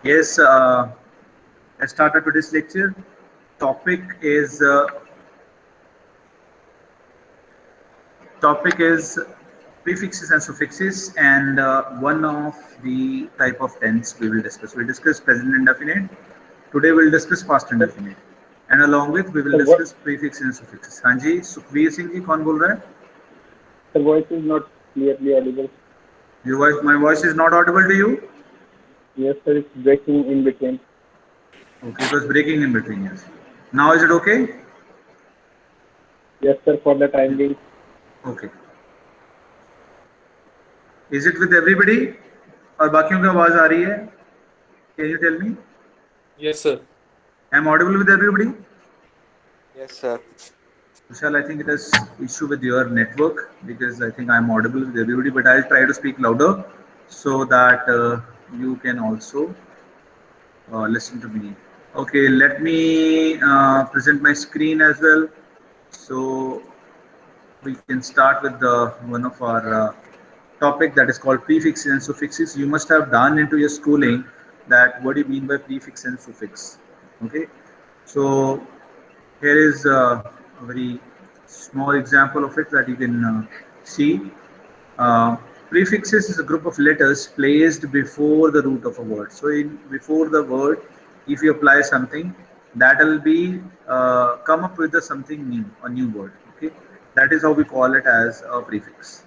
Yes, let's start our today's lecture. Topic is uh, topic is prefixes and suffixes, and one of the type of tense we will discuss. We'll discuss present indefinite. Today we'll discuss past sir indefinite, and along with we will sir discuss prefixes and suffixes. हाँ जी, सुखबीर सिंह जी कौन बोल रहा है? Sir voice is not clearly audible. Your voice, my voice is not audible to you. Yes sir, it's breaking in between. Okay, it was breaking in between. Yes. Now is it okay? Yes sir, for the time being. Okay. Is it with everybody? और बाकियों की आवाज आ रही है? Can you tell me? Yes, sir. I'm audible with everybody? Yes, sir. Vishal, I think it is issue with your network because I think I'm audible with everybody, but I'll try to speak louder so that you can also listen to me. Okay, let me present my screen as well. So we can start with the one of our topic that is called prefixes and suffixes. You must have done into your schooling that what do you mean by prefix and suffix. Okay, so here is a very small example of it that you can see. Uh, Prefixes is a group of letters placed before the root of a word. So, before the word, if you apply something, that will be come up with something new, a new word. Okay, that is how we call it as a prefix.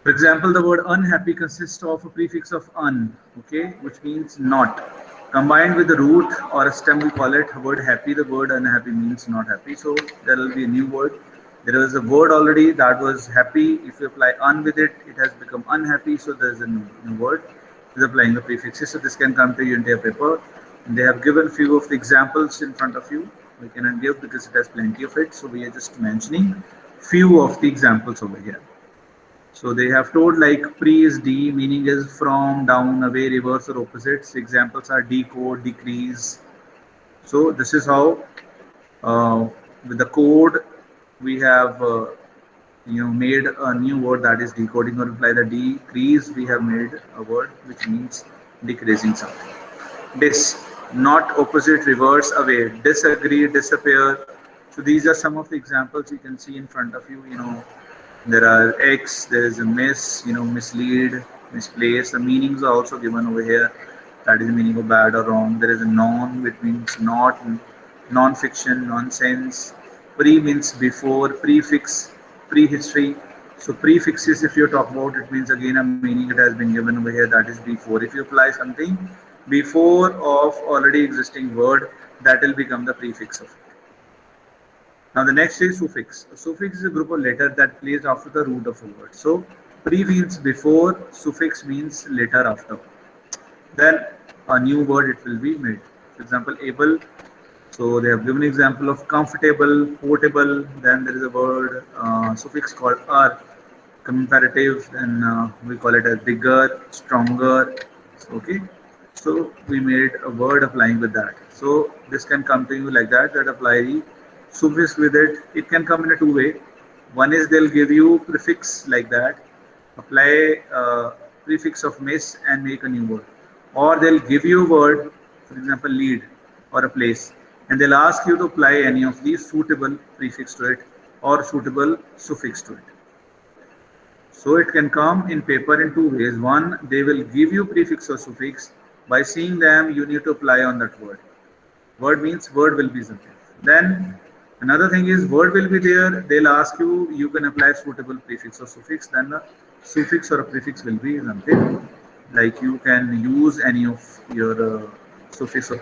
For example, the word unhappy consists of a prefix of un, okay, which means not. Combined with the root or a stem, we call it word happy. The word unhappy means not happy. So there will be a new word. There was a word already that was happy. If you apply un with it, it has become unhappy. So there is a new word. Is applying the prefixes. So this can come to you into your paper. And they have given few of the examples in front of you. We cannot give because it has plenty of it. So we are just mentioning few of the examples over here. So they have told like pre is D, meaning is from, down, away, reverse or opposites. Examples are decode, decrease. So this is how with the code we have made a new word that is decoding or imply the decrease. We have made a word which means decreasing something. Dis, not opposite, reverse, away, disagree, disappear. So these are some of the examples you can see in front of you. There are X, there is a miss, mislead, misplace. The meanings are also given over here. That is the meaning of bad or wrong. There is a non, which means not, non-fiction, nonsense. Pre means before, prefix, prehistory. So prefixes, if you talk about it, means again a meaning it has been given over here. That is before. If you apply something before of already existing word, that will become the prefix of it. Now the next is suffix. A suffix is a group of letters that plays after the root of a word. So pre means before, suffix means later after. Then a new word it will be made. For example, able. So they have given example of comfortable, portable. Then there is a word suffix called ar, comparative. Then we call it as bigger, stronger. Okay. So we made a word applying with that. So this can come to you like that. That apply the suffix with it. It can come in a two-way. One is they'll give you prefix like that, apply prefix of miss and make a new word, or they'll give you a word, for example, lead or a place, and they'll ask you to apply any of these suitable prefix to it or suitable suffix to it. So it can come in paper in two ways. One, they will give you prefix or suffix. By seeing them, you need to apply on that word. Word means word will be something. Then another thing is word will be there. They'll ask you, you can apply suitable prefix or suffix. Then the suffix or a prefix will be something like you can use any of your suffix or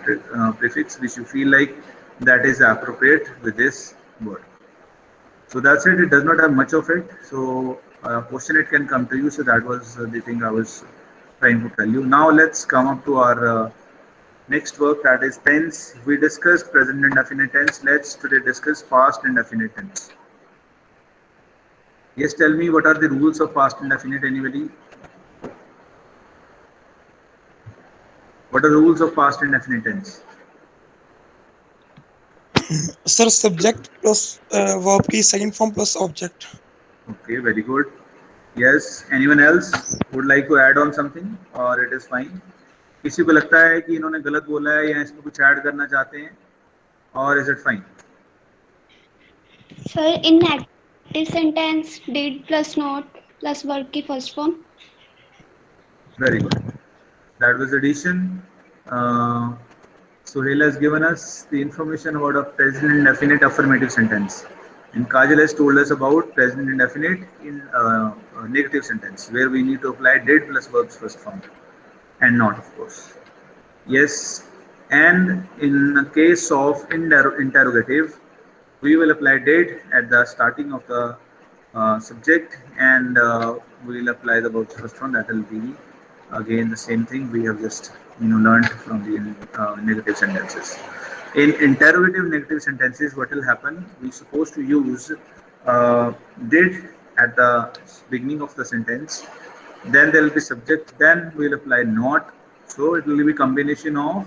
prefix which you feel like that is appropriate with this word. So that's it. It does not have much of it. So question it can come to you. So that was the thing I was trying to tell you. Now let's come up to our next work, that is tense. We discussed present indefinite tense. Let's today discuss past indefinite tense. Yes, tell me what are the rules of past indefinite, anybody? What are the rules of past indefinite tense? Sir subject plus verb की second form plus object. Okay, very good. Yes, anyone else would like to add on something or it is fine? किसी को लगता है कि इन्होंने गलत बोला है या इसमें कुछ ऐड करना चाहते हैं और is it fine? Sir, in active sentence, did plus not plus verb की first form. Very good. That was addition. Suhail has given us the information about a present indefinite affirmative sentence. And Kajal has told us about present indefinite in negative sentence, where we need to apply did plus verbs first form and not, of course. Yes, and in the case of interrogative, we will apply did at the starting of the subject, and we will apply the verbs first form. That will be again the same thing we have just learned from the negative sentences. In interrogative negative sentences, what will happen? We're supposed to use did at the beginning of the sentence, then there will be subject, then we'll apply not. So it will be combination of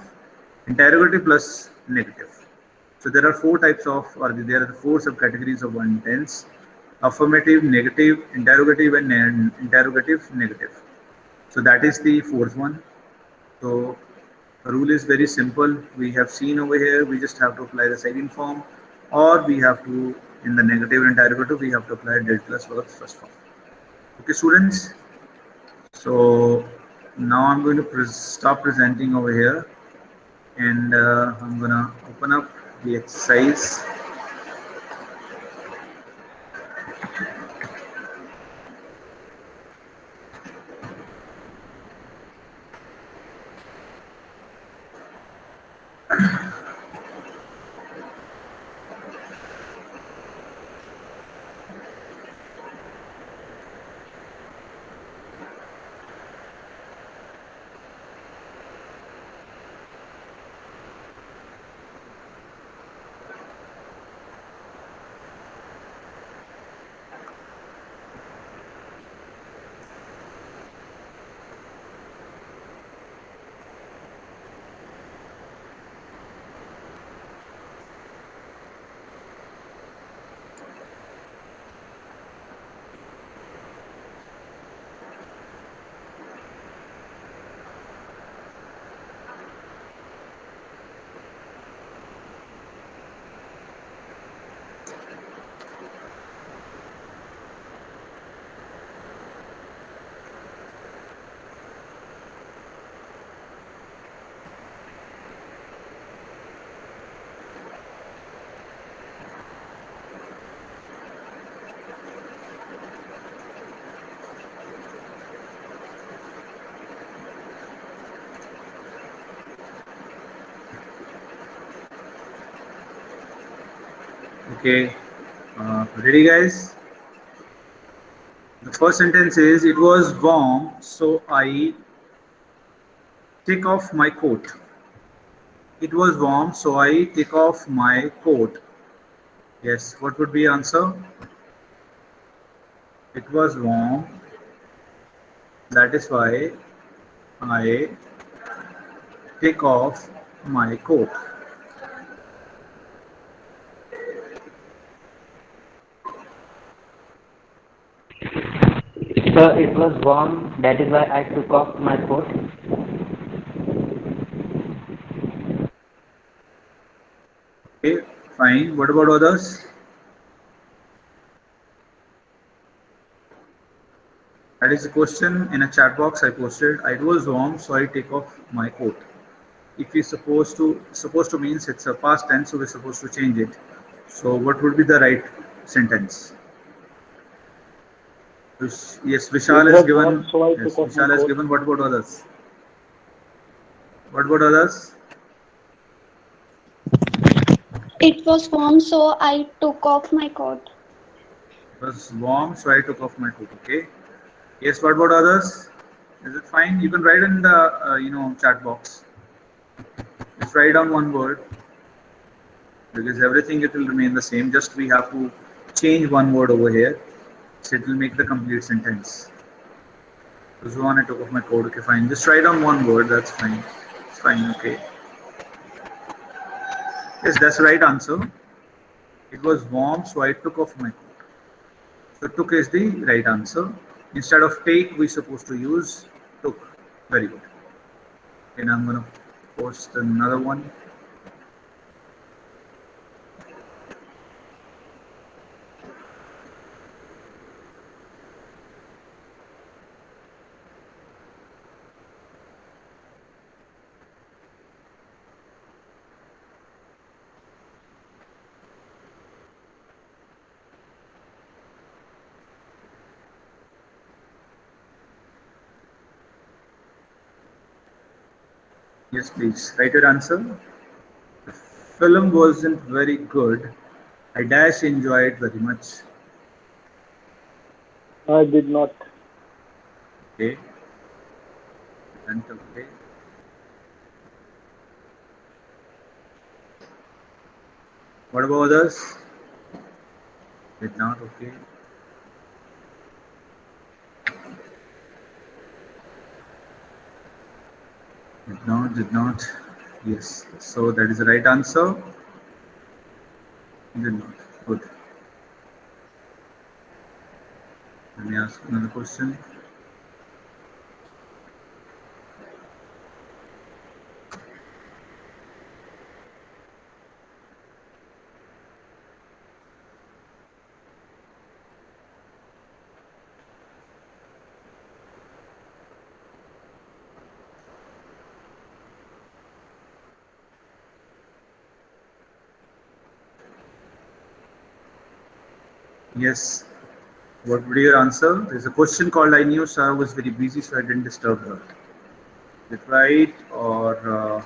interrogative plus negative. So there are four types of, or there are four subcategories of one tense: affirmative, negative, interrogative, and interrogative negative. So that is the fourth one. So the rule is very simple. We have seen over here, we just have to apply the second form, or we have to, in the negative and interrogative, we have to apply did plus verbs first form. Okay, students. So now I'm going to stop presenting over here, and I'm going to open up the exercise. Okay, ready guys? The first sentence is, it was warm, so I take off my coat. It was warm, so I take off my coat. Yes, what would be answer? It was warm, that is why I take off my coat. Sir, it was warm, that is why I took off my coat. Okay, fine. What about others? That is the question in a chat box I posted. It was warm, so I take off my coat. If we supposed to means it's a past tense, so we're supposed to change it. So what would be the right sentence? Yes, Vishal has given. Yes, Vishal has given. What about others? What about others? It was warm, so I took off my coat. It was warm, so I took off my coat. Okay. Yes. What about others? Is it fine? You can write in the chat box. Just write down one word, because everything it will remain the same. Just we have to change one word over here, so it will make the complete sentence. This one I took off my coat. Okay, fine. Just write down one word. That's fine. It's fine. Okay. Yes, that's the right answer. It was warm, so I took off my coat. So took is the right answer. Instead of take, we're supposed to use took. Very good. And I'm going to post another one. Yes, please. Write your answer. The film wasn't very good. I dash enjoyed very much. I did not. Okay. And okay. What about others? Did not. Okay. Did not. Yes. So that is the right answer. Did not. Good. Let me ask another question. Yes. What would be your answer? There's a question called I knew Sarah was very busy, so I didn't disturb her. Is it right, or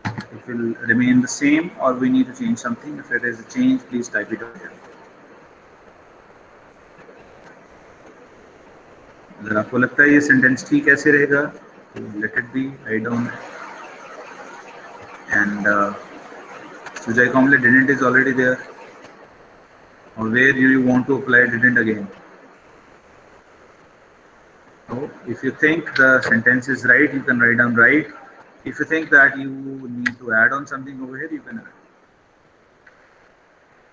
it will remain the same, or we need to change something? If it is a change, please type it over here. अगर आपको लगता है ये sentence ठीक ऐसे रहेगा, let it be. I don't. And Sujay Kamble, didn't is already there. Or where do you want to apply didn't again? So if you think the sentence is right, you can write down right. If you think that you need to add on something over here, you can add.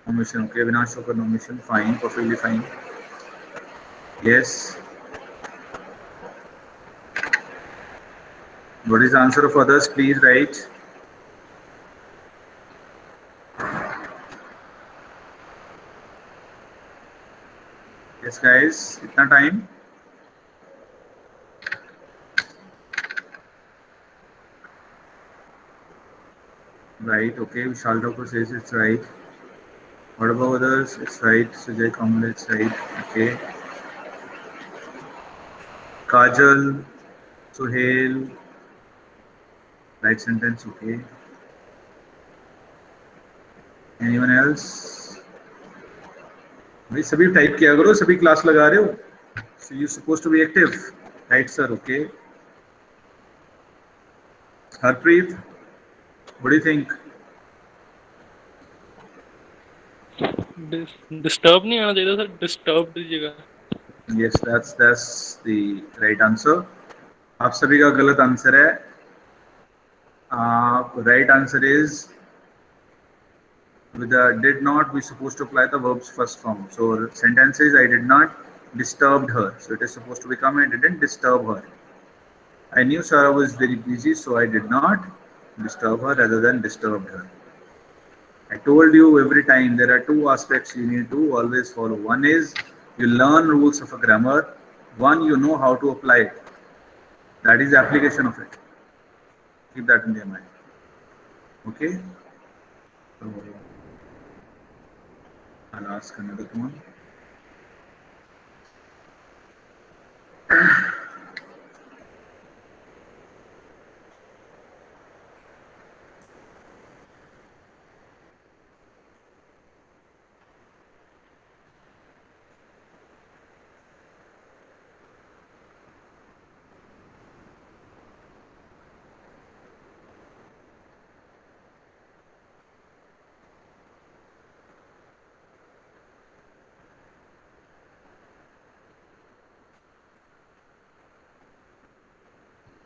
No mission, okay, Vinash Chopra, no mission, fine, perfectly fine. Yes. What is the answer of others? Please write. Yes, guys, itna time. Right, okay, Vishal Thakur says it's right. What about others? It's right. Sujay Kamble, it's right. Okay. Kajal, Suhail, right sentence, okay. Anyone else? भाई सभी type किया करो, सभी class लगा रहे हो. So you're supposed to be active. Right, sir, okay. Harpreet, what do you think? Disturb नहीं आना चाहिए सर, डिस्टर्ब दीजिएगा. Yes, that's the right answer. आप सभी का गलत आंसर है. Right answer is with the did not, we're supposed to apply the verb's first form. So the sentence is I did not disturbed her. So it is supposed to become I didn't disturb her. I knew Sarah was very busy, so I did not disturb her rather than disturbed her. I told you every time there are two aspects you need to always follow. One is you learn rules of a grammar. One, you know how to apply it. That is the application of it. Keep that in your mind. Okay? So I'll ask another one.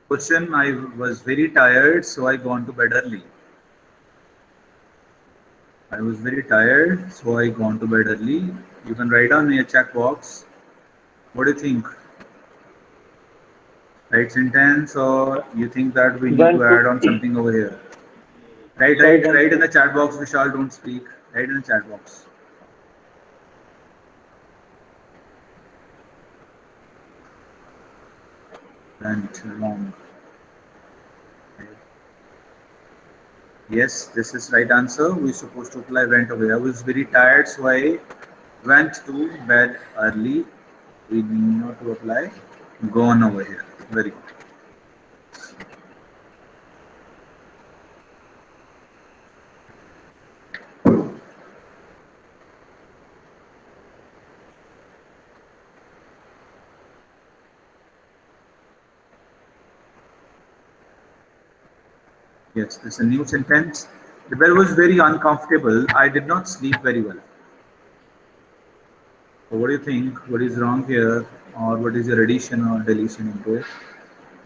Question, I was very tired, so I gone to bed early. I was very tired, so I gone to bed early. You can write down in a check box. What do you think? Right sentence, or you think that we need One, to two, add on something over here? Write, sorry, write, one, write in two. the chat box. Vishal, don't speak. Write in the chat box. Went wrong. Yes, this is right answer. We're supposed to apply went away. I was very tired, so I went to bed early. We need not to apply gone over here. Very good. Yes, this is a new sentence. The bed was very uncomfortable. I did not sleep very well. So what do you think? What is wrong here? Or what is your addition or deletion into it?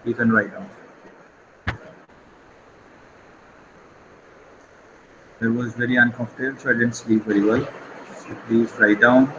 You can write down. It was very uncomfortable, so I didn't sleep very well. So please write down.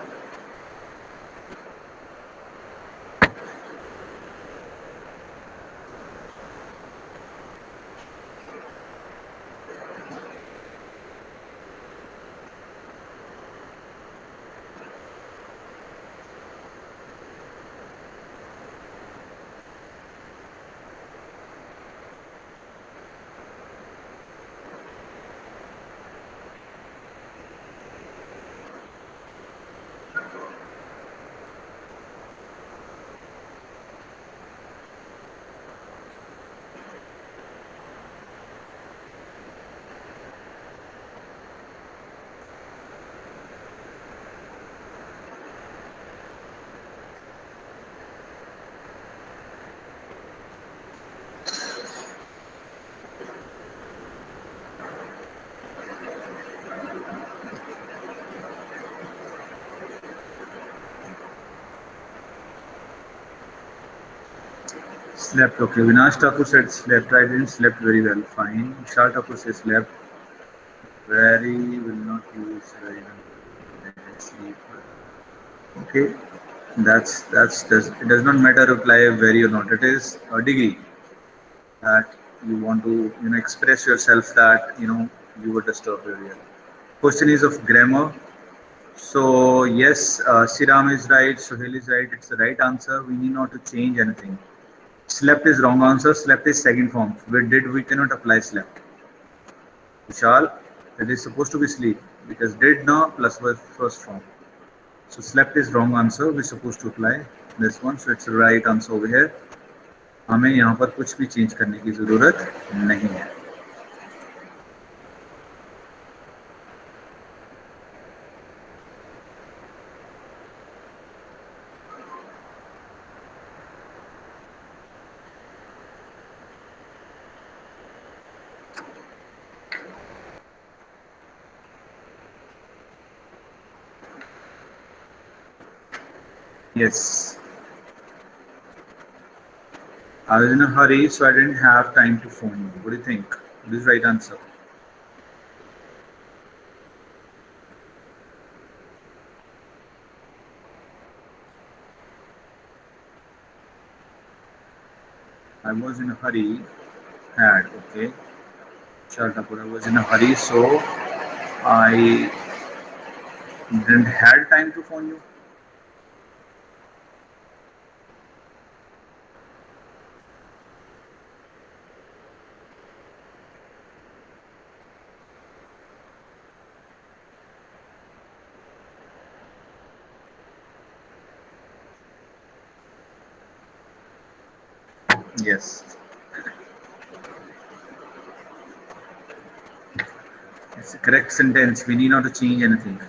Slept. Okay. Vinash Thakur said slept. I didn't slept very well. Fine. Vishal Thakur says slept. Very will not use very well. I didn't sleep. Okay. It does not matter reply very or not. It is a degree that you want to express yourself that you were disturbed earlier. Question is of grammar. So yes, Siram is right. Sohail is right. It's the right answer. We need not to change anything. Slept is wrong answer. Slept is second form. We cannot apply slept. Vishal, it is supposed to be sleep because did now plus was first form. So slept is wrong answer. We're supposed to apply this one. So it's the right answer over here. हमें यहाँ पर कुछ भी change करने की जरूरत नहीं है. Yes. I was in a hurry, so I didn't have time to phone you. What do you think? What is the right answer? I was in a hurry. Had, okay. Shut up. I was in a hurry, so I didn't had time to phone you. Yes. It's a correct sentence. We need not to change anything.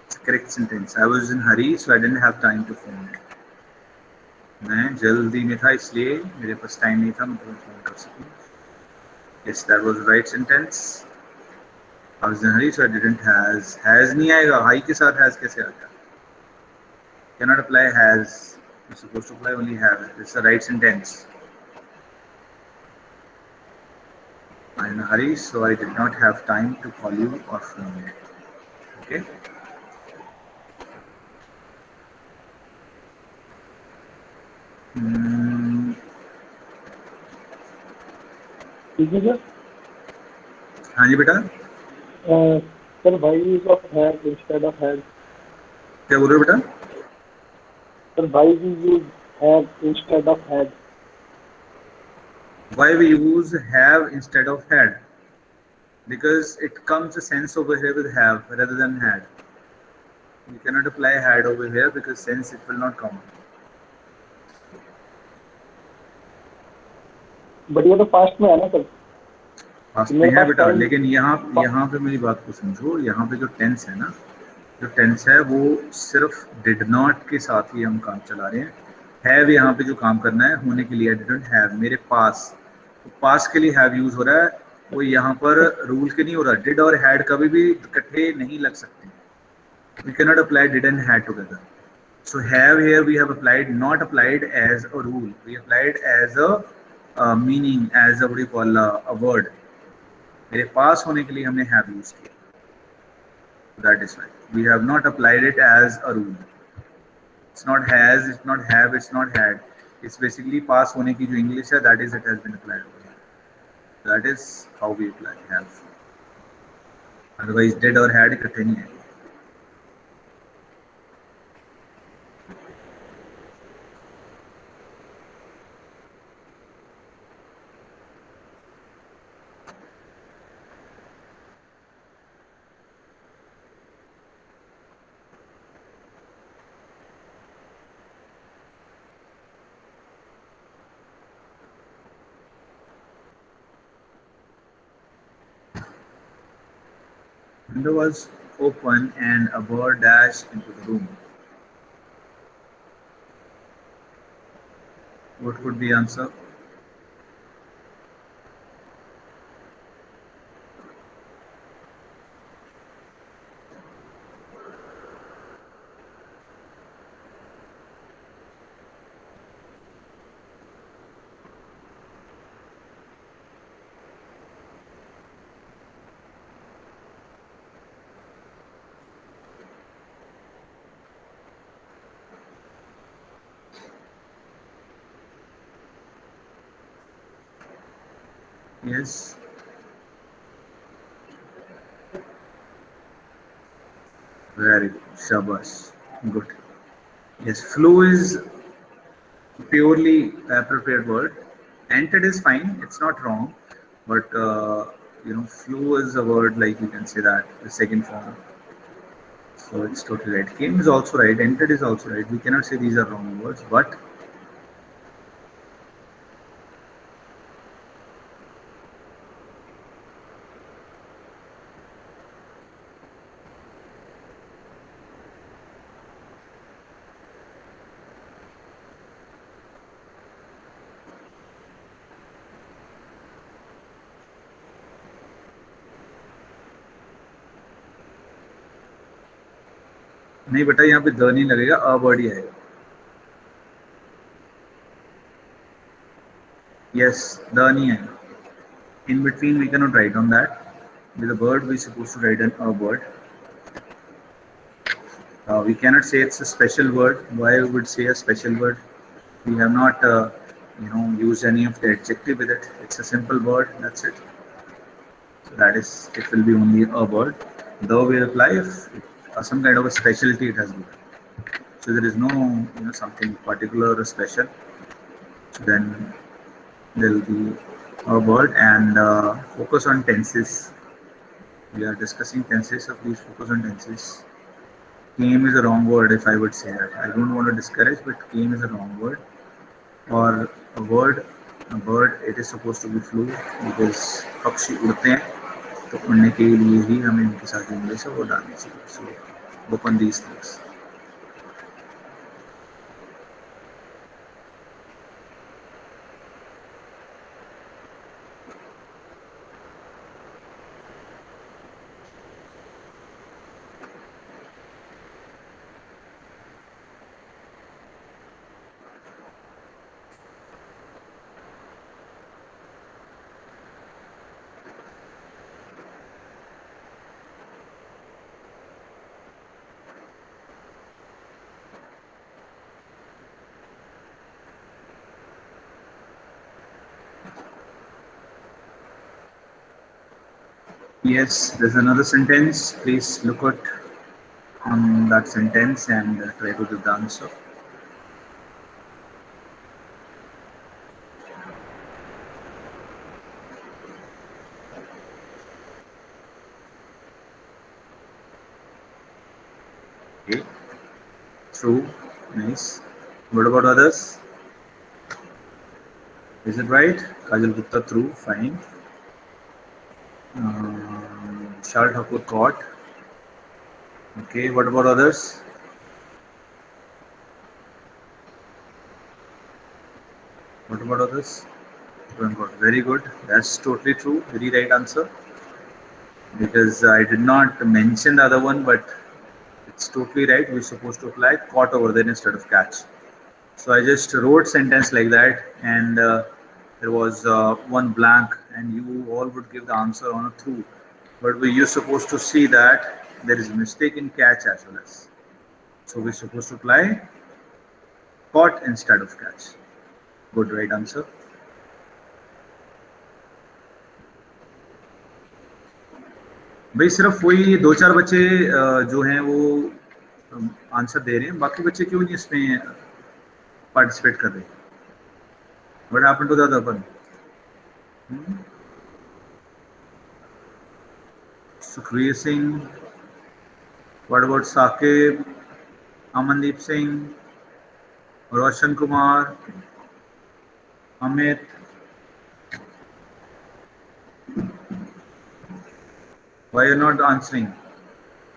It's a correct sentence. I was in a hurry, so I didn't have time to phone you. मैं जल्दी में था इसलिए मेरे पास time नहीं था मैं तुम्हें फोन कर सकूं. Yes, that was the right sentence. I was in a hurry, so I didn't has नहीं आएगा. Hi के साथ has कैसे आ गया? Cannot apply has. You're supposed to apply only have. It's the right sentence. I'm in a hurry, so I did not have time to call you or phone you. Okay. Hmm, ठीक है sir. हाँ जी बेटा, sir why use of had instead of had. क्या बोल रहे हो बेटा? Sir why we use had instead of had. Why we use have instead of had? Because it comes a sense over here with have rather than had. You cannot apply had over here because sense it will not come. But ये तो past में है ना sir. Past में मेरे है पास बेटा, time. लेकिन यहाँ पे मेरी बात को समझो। यहाँ पे जो टेंस है ना, जो टेंस है वो सिर्फ डिड नॉट के साथ ही हम काम चला रहे हैं। हैव यहाँ पे जो काम करना है होने के लिए, डिडंट हैव मेरे पास, तो पास के लिए हैव यूज हो रहा है। वो यहाँ पर रूल के नहीं हो रहा। डिड और हैड कभी भी इकट्ठे नहीं लग सकते। We cannot apply did and had together. So have here we have applied, not applied as a rule. We applied as a meaning, as a what do you call a word. मेरे पास होने के लिए हमने have use किया. That is why we have not applied it as a rule. It's not has, it's not have, it's not had. It's basically पास होने की जो English है, that is it has been applied over here. That is how we apply have. Otherwise did और had इकट्ठे नहीं है. Window was open and a bird dashed into the room. What would be answer? Yes. Very good. Shabash. Good. Yes. Flew is purely appropriate word. Entered is fine. It's not wrong. But flew is a word like you can say that the second form. So it's totally right. Came is also right. Entered is also right. We cannot say these are wrong words. But नहीं बेटा, यहाँ पे the नहीं लगेगा, a word ही आएगा. Yes, the नहीं आएगा. In between we cannot write on that. With a word we supposed to write an a word. We cannot say it's a special word. Why we would say a special word? We have not used any of the adjective with it. It's a simple word. That's it. So that is, it will be only a word. Though we apply if some kind of a specialty it has been. So there is no something particular or special. So then there will be a word. And focus on tenses. We are discussing tenses, so please focus on tenses. Came is a wrong word if I would say that. I don't want to discourage, but came is a wrong word. Or a bird, it is supposed to be flew because पक्षी उड़ते हैं, तो उड़ने के लिए ही हमें इनके साथ इंग्लिश है वो डालनी चाहिए. So work on these things. Yes, there's another sentence. Please look at on that sentence and try to give the answer. Okay, true, nice. What about others? Is it right? Kajal Gupta, true, fine. Shal Thakur, caught. Okay, what about others? What about others? Very good. That's totally true. Very right answer. Because I did not mention the other one, but it's totally right. We're supposed to apply caught over there instead of catch. So I just wrote sentence like that, and there was one blank, and you all would give the answer on a true. But you're supposed to see that there is a mistake in catch as well as. So we're supposed to apply caught instead of catch. Good, right answer. भाई सिर्फ वही दो चार बच्चे जो हैं वो answer दे रहे हैं, बाकी बच्चे क्यों नहीं इसमें पार्टिसिपेट कर रहे हैं? What happened to the other one? Sukhveer Singh. What about Saqib, Amandeep Singh, Roshan Kumar, Amit? Why you're not answering?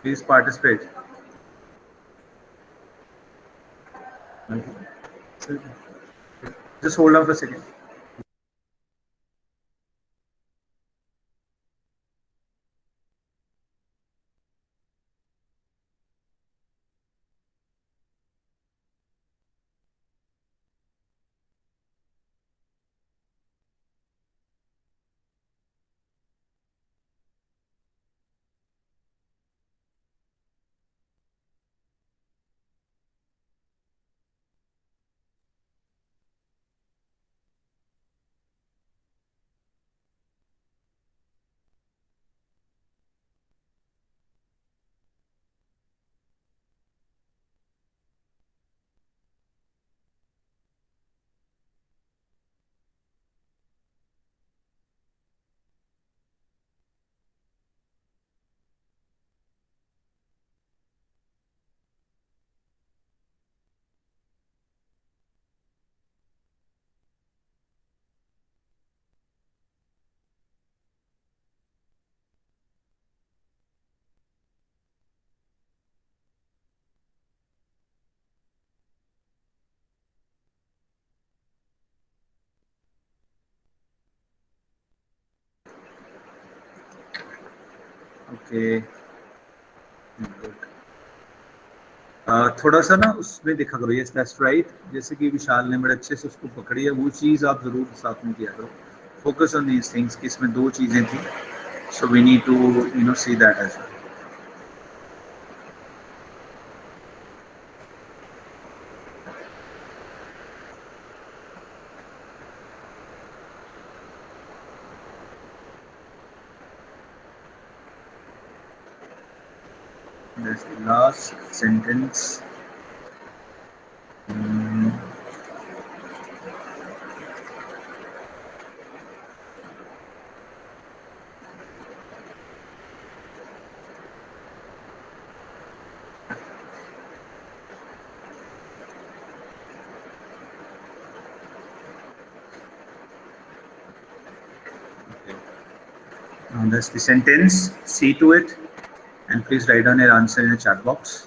Please participate. Just hold on for a second. Okay. थोड़ा सा ना उसमें देखा करो, यस दैट्स राइट, जैसे कि विशाल ने बड़े अच्छे से उसको पकड़ी है, वो चीज़ आप जरूर साथ में किया करो. फोकस ऑन दीज थिंग्स कि इसमें दो चीज़ें थी, so we need to see that as well. That's the last sentence. That's the sentence. See to it, and please write down your answer in the chat box.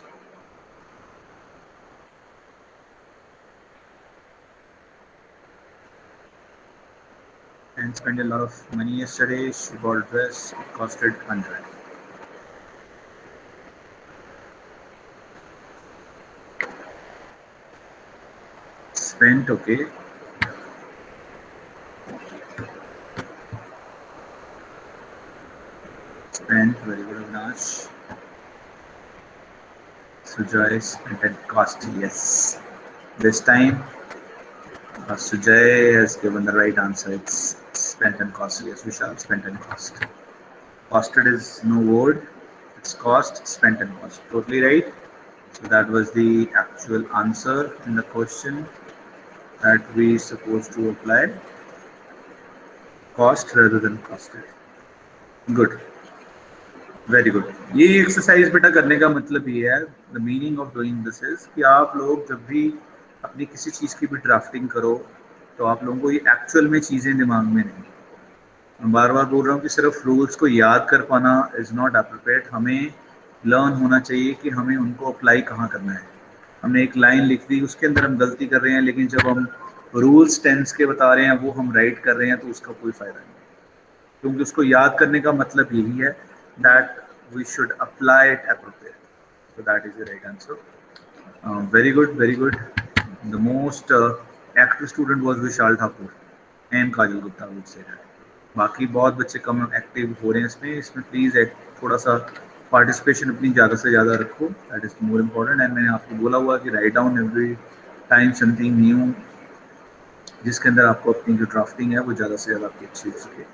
And spent a lot of money yesterday. She bought a dress. It costed 100. Spent, okay. Spent, very good, Avinash. Sujay spent and cost, yes. This time, Sujay has given the right answer. It's spent and cost. Yes, Vishal, spent and cost. Costed is no word. It's cost, spent and cost. Totally right. So that was the actual answer in the question that we supposed to apply. Cost rather than costed. Good. Very good. ये exercise बेटा करने का मतलब ये है, the meaning of doing this is कि आप लोग जब भी अपनी किसी चीज़ की भी ड्राफ्टिंग करो तो आप लोगों को ये एक्चुअल में चीज़ें दिमाग में नहीं. मैं बार बार बोल रहा हूँ कि सिर्फ रूल्स को याद कर पाना इज़ नॉट एप्रोप्रिएट. हमें लर्न होना चाहिए कि हमें उनको अप्लाई कहाँ करना है. हमने एक लाइन लिख दी, उसके अंदर हम गलती कर रहे हैं, लेकिन जब हम रूल्स टेंस के बता रहे हैं वो हम राइट कर रहे हैं तो उसका कोई फ़ायदा नहीं, क्योंकि उसको याद करने का मतलब यही है that we should apply it appropriately. So that is the right answer. Very good, very good. The most active student was Vishal Thakur and Kajal Gupta, I would say that. बाकी बहुत बच्चे कम एक्टिव हो रहे हैं इसमें please थोड़ा सा participation अपनी ज़्यादा से ज़्यादा रखो. That is more important. And मैंने आपको बोला हुआ कि write down every time something new, जिसके अंदर आपको अपनी जो ड्राफ्टिंग है वो ज़्यादा से ज़्यादा आपकी अच्छी हो सके.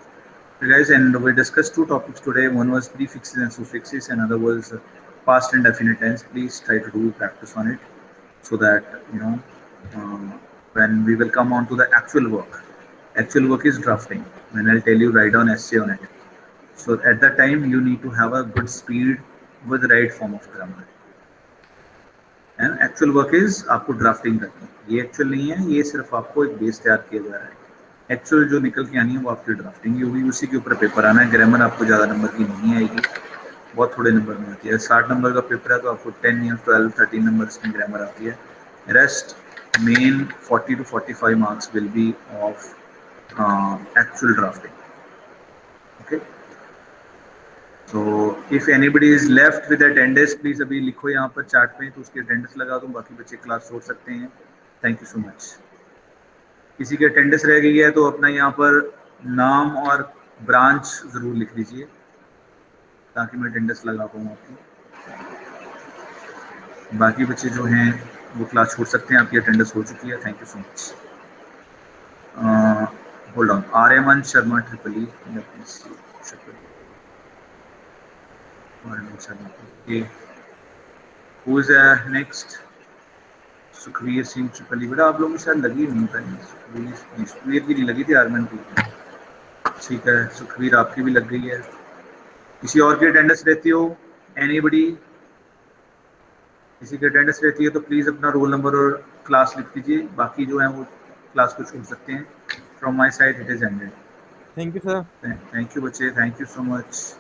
Guys, and we discussed two topics today. One was prefixes and suffixes, and another was past and definite tense. Please try to do practice on it, so that when we will come on to the actual work. Actual work is drafting. When I'll tell you write down essay on it. So at that time you need to have a good speed with the right form of grammar. And actual work is आपको drafting करनी. ये actual नहीं है, ये सिर्फ आपको एक base तैयार किया जा रहा है. एक्चुअल जो निकल के आनी है वो आपकी ड्राफ्टिंग ही होगी, उसी के ऊपर पेपर आना है. ग्रामर आपको ज़्यादा नंबर की नहीं आएगी, बहुत थोड़े नंबर में आती है. 60 नंबर का पेपर है तो आपको 10 या 12 13 नंबर्स में ग्रामर आती है. Rest main 40 to 45 marks will be of actual drafting. Okay, so if anybody is left with attendance please अभी लिखो यहाँ पर चार्ट में, तो उसकी अटेंडेंस लगा दूँ, बाकी बच्चे क्लास छोड़ सकते हैं. Thank you so much. किसी की अटेंडेंस रह गई है तो अपना यहाँ पर नाम और ब्रांच ज़रूर लिख लीजिए ताकि मैं अटेंडेंस लगा पाऊँ आपकी. बाकी बच्चे जो हैं वो क्लास छोड़ सकते हैं, आपकी अटेंडेंस हो चुकी है. Thank you so much. Hold on. Aryaman Sharma triply. Who is next? Sukhvir Singh triply. बेटा आप लोगों को शायद लगी नहीं था. सुखवीर की नहीं लगी थी, आर्यमन की. ठीक है, सुखवीर आपकी भी लग गई है. किसी और की अटेंडेंस रहती हो, एनीबडी किसी की अटेंडेंस रहती है तो प्लीज़ अपना रोल नंबर और क्लास लिख दीजिए. बाकी जो है वो क्लास को छोड़ सकते हैं. From my side it is ended. Thank you sir. Thank you बच्चे. Thank you so much.